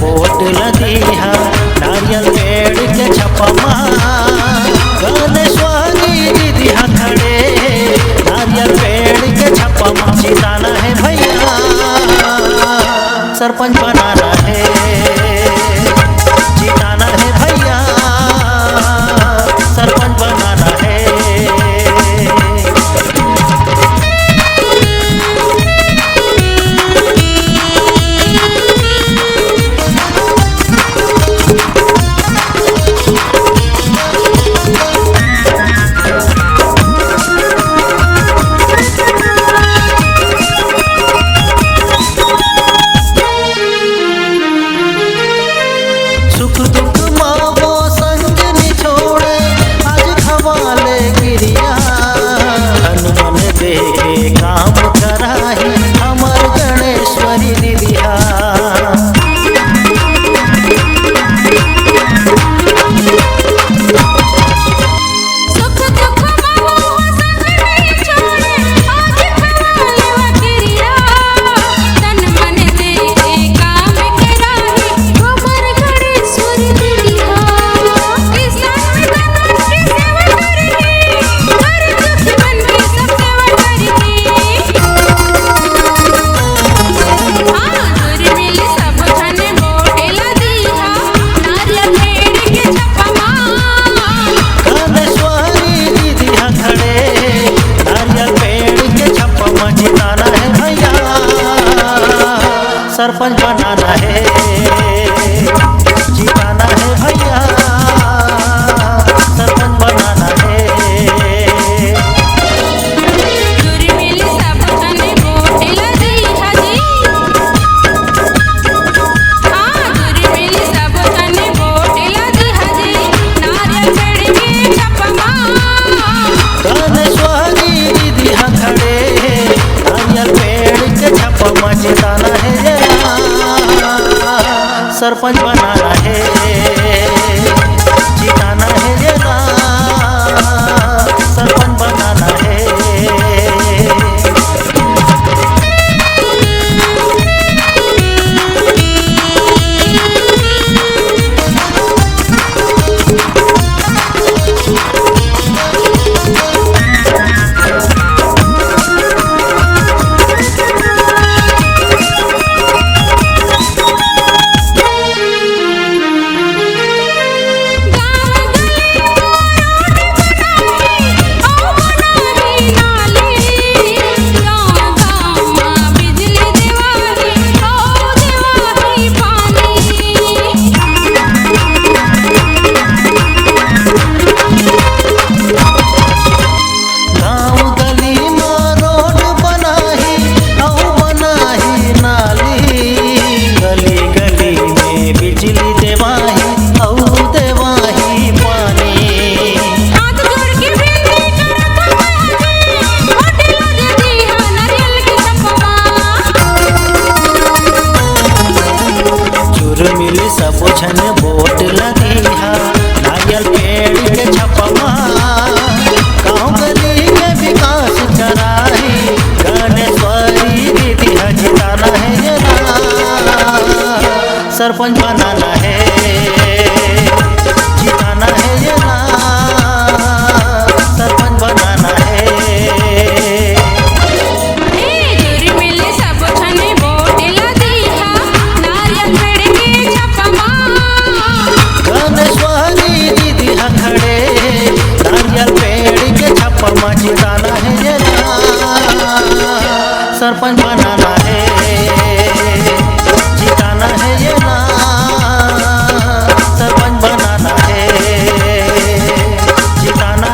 Vote लदीहा नारियल पेड़ के छपमा गणेश्वरी दीदिया खड़े नारियल पेड़ के छपमा जिताना है भैया सरपंच बनाना है जिताना है भैया सरपंच बनाना है। सुख दुख मावो संग निछोड़े आज खवाले गिरिया हनुमान देखे काम कराही हमर गणेश्वरी दीदिया। सरपंच बनाना है जिताना है भैया सरपंच बनाना है। गणेश्वरी दीदिया खड़े नारियल पेड़ के छपमा जिताना है सरपंच बनाना है जिताना है जेना सरपंच बनाना है। सब छन वोट लदीहा नारियल पेड़ के छपमा गाँव गली के विकास कराही गणेश्वरी दीदिया जिताना है सरपंच बनाना है, जिताना है ये ना, सरपंच बनाना है। गणेश्वरी दीदी खड़े नारियल पेड़ के छप्पा जिताना है ये ना, सरपंच बनाना है।